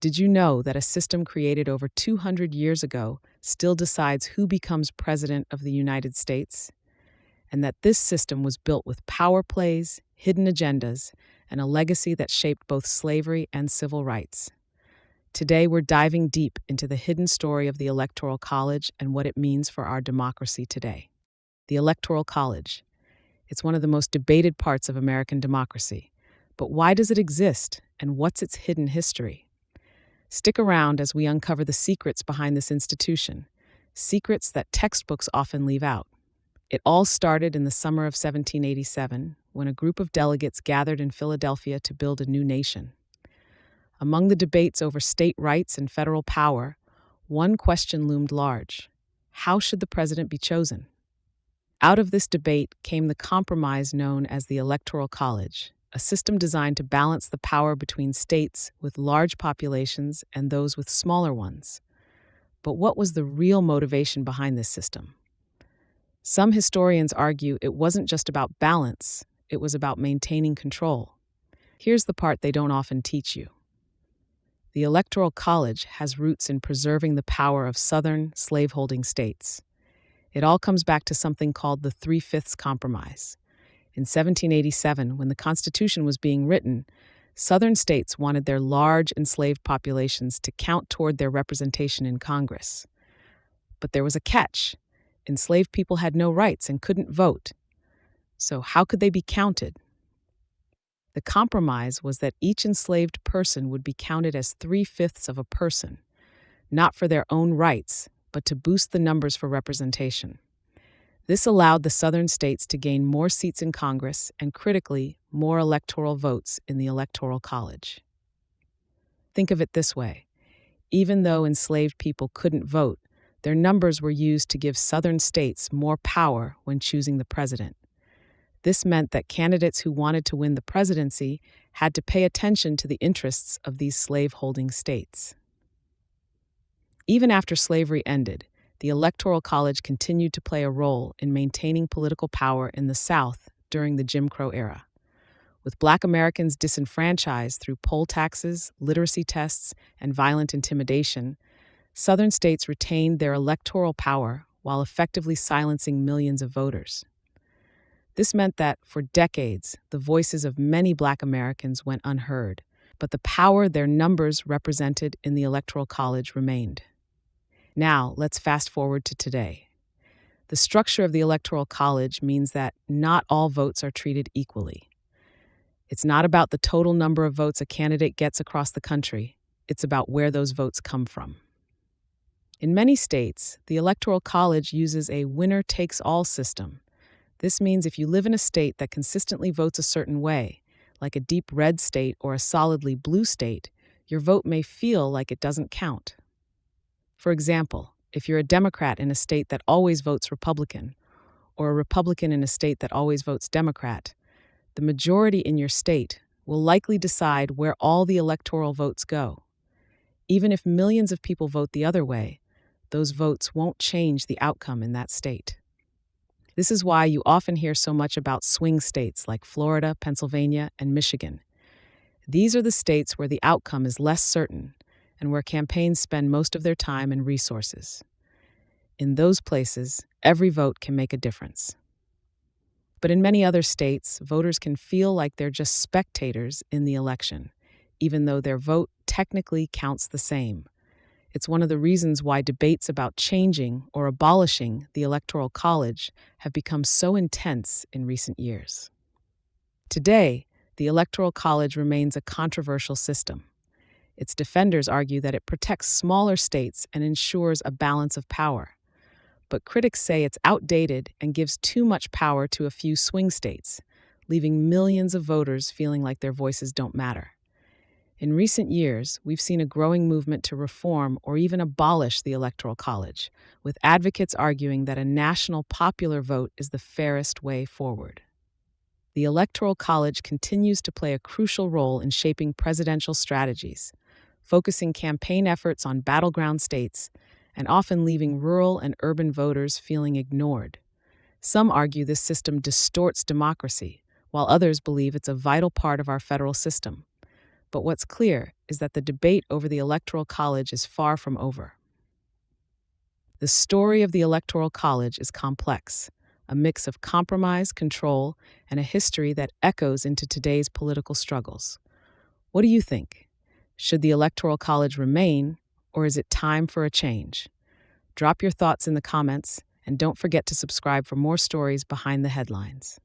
Did you know that a system created over 200 years ago still decides who becomes President of the United States? And that this system was built with power plays, hidden agendas, and a legacy that shaped both slavery and civil rights. Today, we're diving deep into the hidden story of the Electoral College and what it means for our democracy today. The Electoral College. It's one of the most debated parts of American democracy. But why does it exist, and what's its hidden history? Stick around as we uncover the secrets behind this institution, secrets that textbooks often leave out. It all started in the summer of 1787, when a group of delegates gathered in Philadelphia to build a new nation. Among the debates over state rights and federal power, one question loomed large: how should the president be chosen? Out of this debate came the compromise known as the Electoral College, a system designed to balance the power between states with large populations and those with smaller ones. But what was the real motivation behind this system? Some historians argue it wasn't just about balance, it was about maintaining control. Here's the part they don't often teach you. The Electoral College has roots in preserving the power of Southern slaveholding states. It all comes back to something called the Three-Fifths Compromise. In 1787, when the Constitution was being written, Southern states wanted their large enslaved populations to count toward their representation in Congress. But there was a catch. Enslaved people had no rights and couldn't vote. So how could they be counted? The compromise was that each enslaved person would be counted as 3/5 of a person, not for their own rights, but to boost the numbers for representation. This allowed the Southern states to gain more seats in Congress and, critically, more electoral votes in the Electoral College. Think of it this way. Even though enslaved people couldn't vote, their numbers were used to give Southern states more power when choosing the president. This meant that candidates who wanted to win the presidency had to pay attention to the interests of these slave-holding states. Even after slavery ended, the Electoral College continued to play a role in maintaining political power in the South during the Jim Crow era. With Black Americans disenfranchised through poll taxes, literacy tests, and violent intimidation, Southern states retained their electoral power while effectively silencing millions of voters. This meant that, for decades, the voices of many Black Americans went unheard, but the power their numbers represented in the Electoral College remained. Now, let's fast forward to today. The structure of the Electoral College means that not all votes are treated equally. It's not about the total number of votes a candidate gets across the country. It's about where those votes come from. In many states, the Electoral College uses a winner-takes-all system. This means if you live in a state that consistently votes a certain way, like a deep red state or a solidly blue state, your vote may feel like it doesn't count. For example, if you're a Democrat in a state that always votes Republican, or a Republican in a state that always votes Democrat, the majority in your state will likely decide where all the electoral votes go. Even if millions of people vote the other way, those votes won't change the outcome in that state. This is why you often hear so much about swing states like Florida, Pennsylvania, and Michigan. These are the states where the outcome is less certain and where campaigns spend most of their time and resources. In those places, every vote can make a difference. But in many other states, voters can feel like they're just spectators in the election, even though their vote technically counts the same. It's one of the reasons why debates about changing or abolishing the Electoral College have become so intense in recent years. Today, the Electoral College remains a controversial system. Its defenders argue that it protects smaller states and ensures a balance of power. But critics say it's outdated and gives too much power to a few swing states, leaving millions of voters feeling like their voices don't matter. In recent years, we've seen a growing movement to reform or even abolish the Electoral College, with advocates arguing that a national popular vote is the fairest way forward. The Electoral College continues to play a crucial role in shaping presidential strategies, focusing campaign efforts on battleground states and often leaving rural and urban voters feeling ignored. Some argue this system distorts democracy, while others believe it's a vital part of our federal system. But what's clear is that the debate over the Electoral College is far from over. The story of the Electoral College is complex, a mix of compromise, control, and a history that echoes into today's political struggles. What do you think? Should the Electoral College remain, or is it time for a change? Drop your thoughts in the comments, and don't forget to subscribe for more stories behind the headlines.